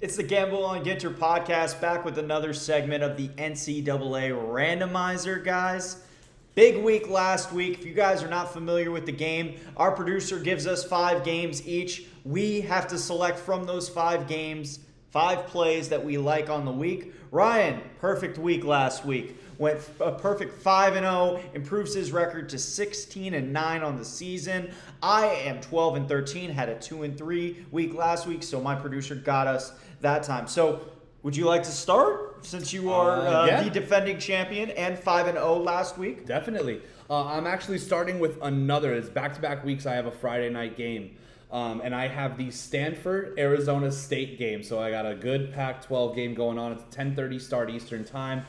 It's the Gamble on Ginter podcast, back with another segment of the NCAA Randomizer, guys. Big week last week. If you guys are not familiar with the game, our producer gives us 5 games each. We have to select from those 5 games 5 plays that we like on the week. Ryan, perfect week last week. Went a perfect 5-0, improves his record to 16-9 on the season. I am 12-13, had a 2-3 week last week, so my producer got us that time. So, would you like to start since you are the defending champion and 5-0 last week? Definitely. I'm actually starting with another. It's back-to-back weeks. I have a Friday night game. And I have the Stanford-Arizona State game. So I got a good Pac-12 game going on. It's a 10:30 start Eastern time.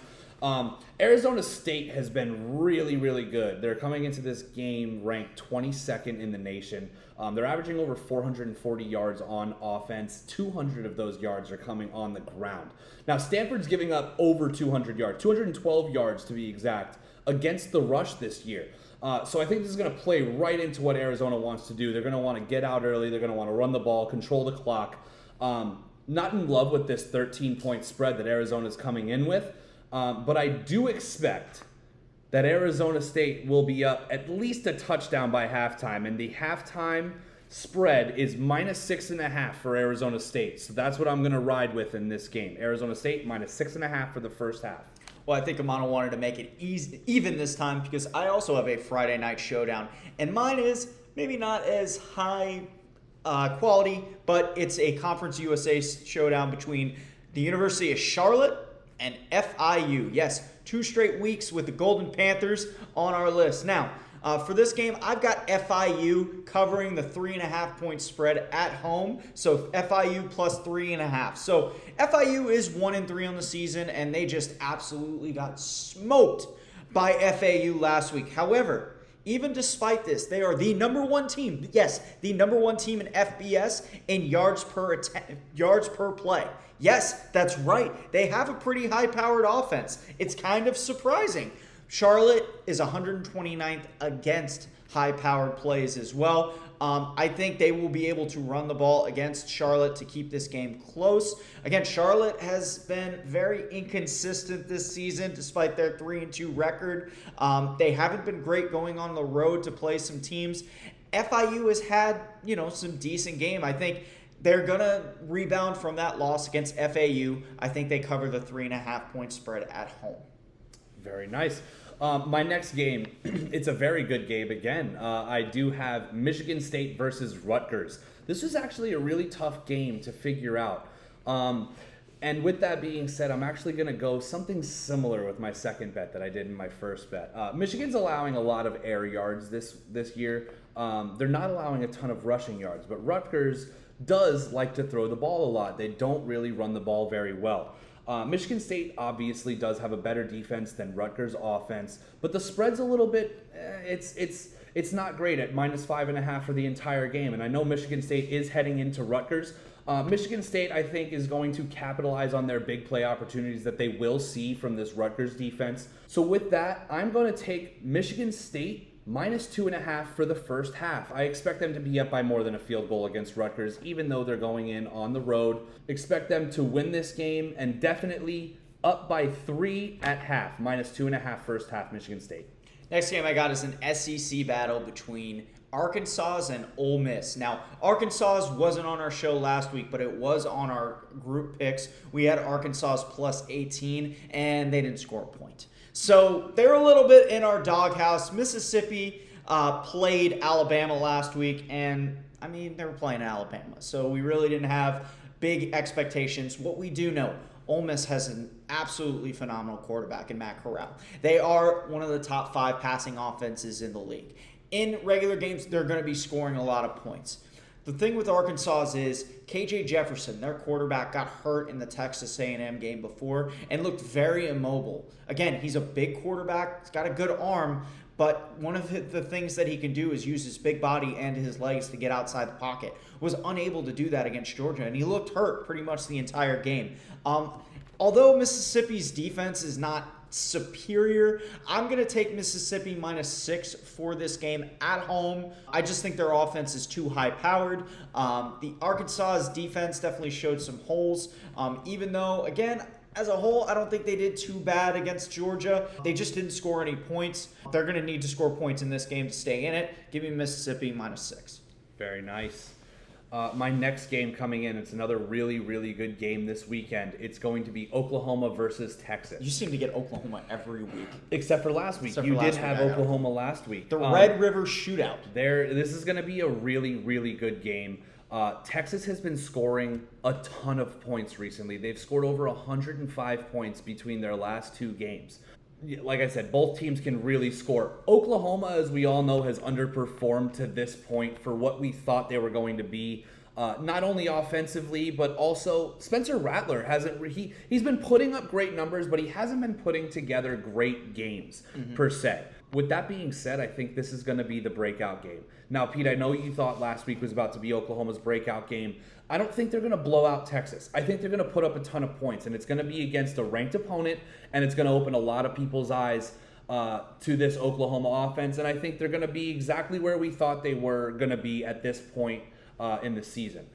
Arizona State has been really, really good. They're coming into this game ranked 22nd in the nation. They're averaging over 440 yards on offense. 200 of those yards are coming on the ground. Now, Stanford's giving up over 200 yards, 212 yards to be exact, against the rush this year. So I think this is going to play right into what Arizona wants to do. They're going to want to get out early. They're going to want to run the ball, control the clock. Not in love with this 13-point spread that Arizona's coming in with. But I do expect that Arizona State will be up at least a touchdown by halftime. And the halftime spread is -6.5 for Arizona State. So that's what I'm going to ride with in this game. Arizona State -6.5 for the first half. Well, I think Amano wanted to make it even this time because I also have a Friday night showdown. And mine is maybe not as high quality, but it's a Conference USA showdown between the University of Charlotte and FIU. Yes, 2 straight weeks with the Golden Panthers on our list. Now, for this game, I've got FIU covering the 3.5-point spread at home. So FIU plus 3.5. So FIU is 1-3 on the season, and they just absolutely got smoked by FAU last week. However, even despite this, they are the number 1 team. Yes, the number 1 team in FBS in yards per play. Yes, that's right. They have a pretty high-powered offense. It's kind of surprising. Charlotte is 129th against high-powered plays as well. I think they will be able to run the ball against Charlotte to keep this game close. Again, Charlotte has been very inconsistent this season despite their 3-2 record. They haven't been great going on the road to play some teams. FIU has had, some decent game. I think they're going to rebound from that loss against FAU. I think they cover the 3.5-point spread at home. Very nice. My next game, it's a very good game again. I do have Michigan State versus Rutgers. This is actually a really tough game to figure out. And with that being said, I'm actually going to go something similar with my second bet that I did in my first bet. Michigan's allowing a lot of air yards this year. They're not allowing a ton of rushing yards, but Rutgers does like to throw the ball a lot. They don't really run the ball very well. Michigan State obviously does have a better defense than Rutgers' offense, but the spread's a little bit, it's not great at -5.5 for the entire game. And I know Michigan State is heading into Rutgers. Michigan State, I think, is going to capitalize on their big play opportunities that they will see from this Rutgers defense. So with that, I'm going to take Michigan State -2.5 for the first half. I expect them to be up by more than a field goal against Rutgers, even though they're going in on the road. Expect them to win this game and definitely up by 3 at half. -2.5 first half, Michigan State. Next game I got is an SEC battle between Arkansas and Ole Miss. Now, Arkansas wasn't on our show last week, but it was on our group picks. We had Arkansas plus 18, and they didn't score a point. So they're a little bit in our doghouse. Mississippi played Alabama last week, and, they were playing Alabama. So we really didn't have big expectations. What we do know, Ole Miss has an absolutely phenomenal quarterback in Matt Corral. They are one of the top 5 passing offenses in the league. In regular games, they're going to be scoring a lot of points. The thing with Arkansas is KJ Jefferson, their quarterback, got hurt in the Texas A&M game before and looked very immobile. Again, he's a big quarterback. He's got a good arm, but one of the things that he can do is use his big body and his legs to get outside the pocket. Was unable to do that against Georgia, and he looked hurt pretty much the entire game. Although Mississippi's defense is not superior. I'm going to take Mississippi -6 for this game at home. I just think their offense is too high-powered. The Arkansas's defense definitely showed some holes, even though, again, as a whole, I don't think they did too bad against Georgia. They just didn't score any points. They're going to need to score points in this game to stay in it. Give me Mississippi -6. Very nice. My next game coming in, it's another really, really good game this weekend. It's going to be Oklahoma versus Texas. You seem to get Oklahoma every week. Except for last week. You did have Oklahoma last week. The Red River Shootout. This is going to be a really, really good game. Texas has been scoring a ton of points recently. They've scored over 105 points between their last 2 games. Like I said, both teams can really score. Oklahoma, as we all know, has underperformed to this point for what we thought they were going to be. Not only offensively, but also Spencer Rattler he's been putting up great numbers, but he hasn't been putting together great games per se. With that being said, I think this is going to be the breakout game. Now, Pete, I know you thought last week was about to be Oklahoma's breakout game. I don't think they're going to blow out Texas. I think they're going to put up a ton of points, and it's going to be against a ranked opponent, and it's going to open a lot of people's eyes to this Oklahoma offense, and I think they're going to be exactly where we thought they were going to be at this point in the season.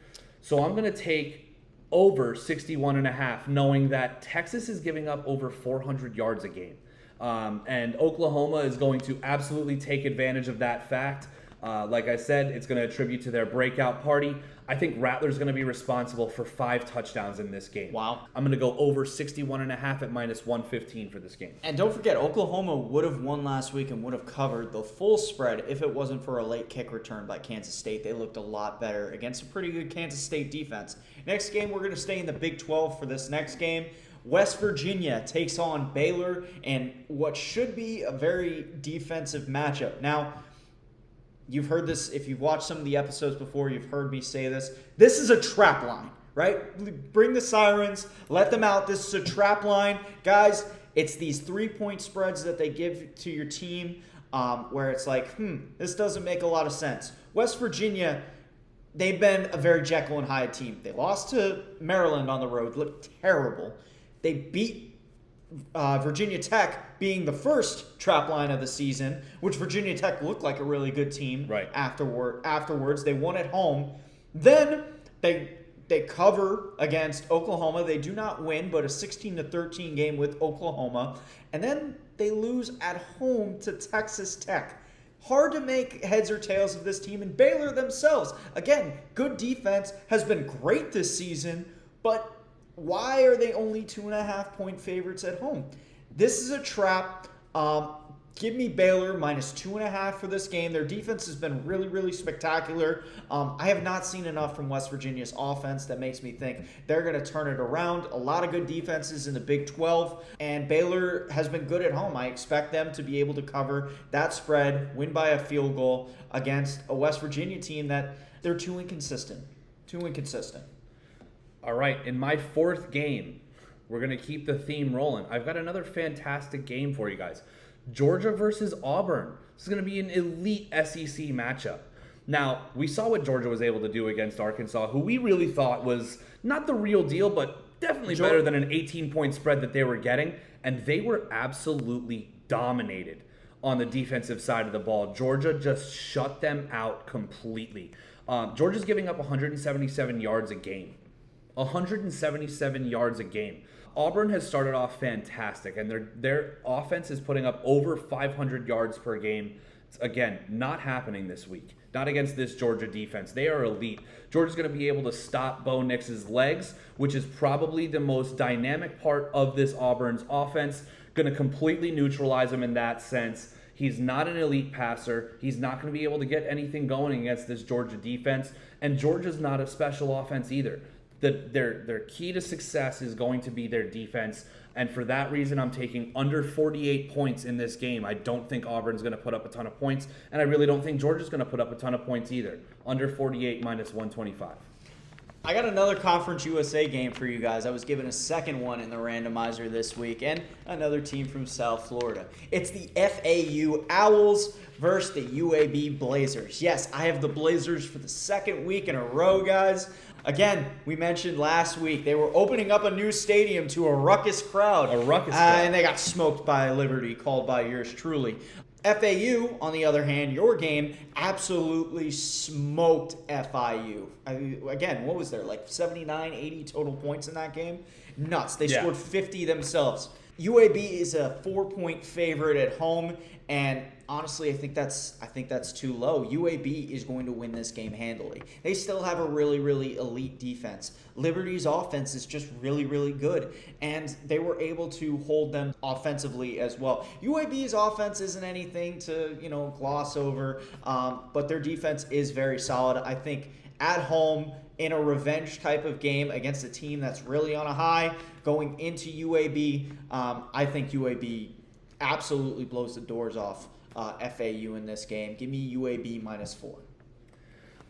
So I'm going to take over 61.5, knowing that Texas is giving up over 400 yards a game. And Oklahoma is going to absolutely take advantage of that fact. Like I said, it's going to attribute to their breakout party. I think Rattler's going to be responsible for 5 touchdowns in this game. Wow. I'm going to go over 61.5 at -115 for this game. And don't forget, Oklahoma would have won last week and would have covered the full spread if it wasn't for a late kick return by Kansas State. They looked a lot better against a pretty good Kansas State defense. Next game, we're going to stay in the Big 12 for this next game. West Virginia takes on Baylor in what should be a very defensive matchup. Now, you've heard this, if you've watched some of the episodes before, you've heard me say this. This is a trap line, right? Bring the sirens, let them out. This is a trap line. Guys, it's these 3-point spreads that they give to your team where it's like, this doesn't make a lot of sense. West Virginia, they've been a very Jekyll and Hyde team. They lost to Maryland on the road, looked terrible. They beat Virginia Tech, being the first trap line of the season, which Virginia Tech looked like a really good team. Right. Afterwards, they won at home. Then they cover against Oklahoma. They do not win, but a 16-13 game with Oklahoma. And then they lose at home to Texas Tech. Hard to make heads or tails of this team. And Baylor themselves, again, good defense, has been great this season, but why are they only 2.5-point favorites at home? This is a trap. Give me Baylor -2.5 for this game. Their defense has been really, really spectacular. I have not seen enough from West Virginia's offense that makes me think they're going to turn it around. A lot of good defenses in the Big 12, and Baylor has been good at home. I expect them to be able to cover that spread, win by a field goal against a West Virginia team that they're too inconsistent. All right, in my 4th game, we're going to keep the theme rolling. I've got another fantastic game for you guys. Georgia versus Auburn. This is going to be an elite SEC matchup. Now, we saw what Georgia was able to do against Arkansas, who we really thought was not the real deal, but definitely better than an 18-point spread that they were getting. And they were absolutely dominated on the defensive side of the ball. Georgia just shut them out completely. Georgia's giving up 177 yards a game. 177 yards a game. Auburn has started off fantastic, and their offense is putting up over 500 yards per game. It's, again, not happening this week. Not against this Georgia defense. They are elite. Georgia's going to be able to stop Bo Nix's legs, which is probably the most dynamic part of this Auburn's offense. Going to completely neutralize him in that sense. He's not an elite passer. He's not going to be able to get anything going against this Georgia defense, and Georgia's not a special offense either. Their key to success is going to be their defense, and for that reason, I'm taking under 48 points in this game. I don't think Auburn's going to put up a ton of points, and I really don't think Georgia's going to put up a ton of points either. Under 48 -125. I got another Conference USA game for you guys. I was given a second one in the randomizer this week, and another team from South Florida. It's the Fau Owls versus the UAB Blazers. Yes, I have the Blazers for the second week in a row, guys. Again, we mentioned last week they were opening up a new stadium to a ruckus crowd. And they got smoked by Liberty, called by yours truly. FAU, on the other hand, your game absolutely smoked FIU. Again, what was there, like 79, 80 total points in that game? Nuts. They scored 50 themselves. UAB is a 4-point favorite at home, and honestly, I think that's too low. UAB is going to win this game handily. They still have a really, really elite defense. Liberty's offense is just really, really good, and they were able to hold them offensively as well. UAB's offense isn't anything to gloss over, but their defense is very solid. I think at home, in a revenge type of game against a team that's really on a high, going into UAB, I think UAB absolutely blows the doors off FAU in this game. Give me UAB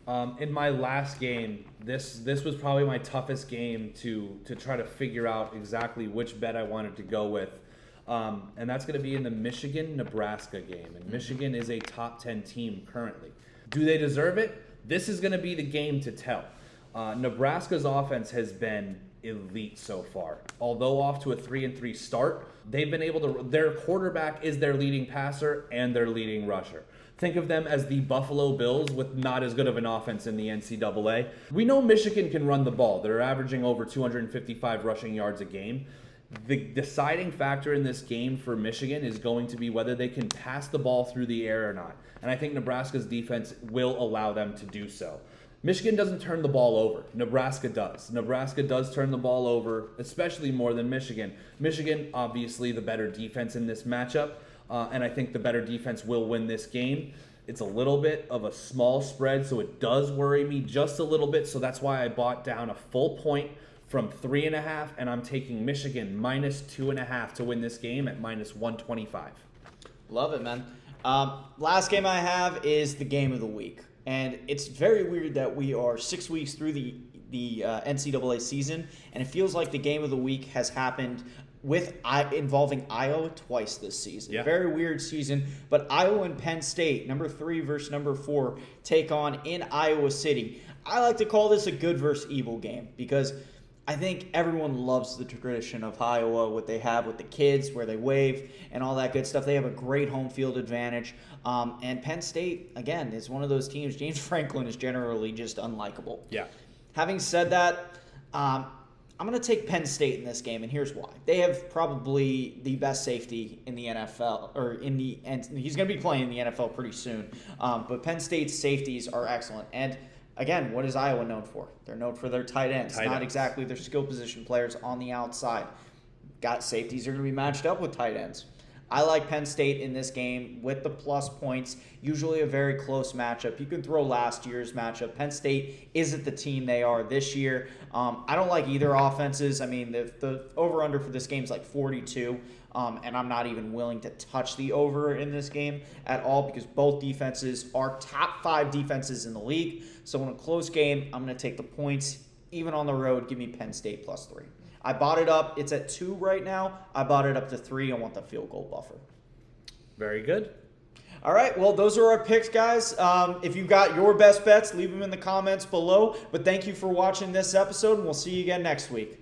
-4. In my last game, this was probably my toughest game to try to figure out exactly which bet I wanted to go with. And that's going to be in the Michigan-Nebraska game. And Michigan is a top 10 team currently. Do they deserve it? This is going to be the game to tell. Nebraska's offense has been elite so far. Although off to a 3-3 start, they've been able to. Their quarterback is their leading passer and their leading rusher. Think of them as the Buffalo Bills with not as good of an offense in the NCAA. We know Michigan can run the ball. They're averaging over 255 rushing yards a game. The deciding factor in this game for Michigan is going to be whether they can pass the ball through the air or not. And I think Nebraska's defense will allow them to do so. Michigan doesn't turn the ball over. Nebraska does. Nebraska does turn the ball over, especially more than Michigan. Michigan, obviously, the better defense in this matchup, and I think the better defense will win this game. It's a little bit of a small spread, so it does worry me just a little bit, so that's why I bought down a full point from 3.5, and I'm taking Michigan -2.5 to win this game at -125. Love it, man. Last game I have is the game of the week. And it's very weird that we are 6 weeks through the NCAA season, and it feels like the game of the week has happened involving Iowa twice this season. Yeah. Very weird season, but Iowa and Penn State, number 3 versus number 4, take on in Iowa City. I like to call this a good versus evil game because I think everyone loves the tradition of Iowa, what they have with the kids, where they wave and all that good stuff. They have a great home field advantage. And Penn State, again, is one of those teams. James Franklin is generally just unlikable. Yeah. Having said that, I'm going to take Penn State in this game, and here's why. They have probably the best safety in the NFL, and he's going to be playing in the NFL pretty soon. But Penn State's safeties are excellent. And again, what is Iowa known for? They're known for their tight ends, not exactly their skill position players on the outside. Safeties are going to be matched up with tight ends. I like Penn State in this game with the plus points. Usually a very close matchup. You can throw last year's matchup. Penn State isn't the team they are this year. I don't like either offenses. I mean, the over-under for this game is like 42, and I'm not even willing to touch the over in this game at all because both defenses are top 5 defenses in the league. So in a close game, I'm going to take the points. Even on the road, give me Penn State +3. I bought it up. It's at 2 right now. I bought it up to 3. I want the field goal buffer. Very good. All right. Well, those are our picks, guys. If you got your best bets, leave them in the comments below. But thank you for watching this episode, and we'll see you again next week.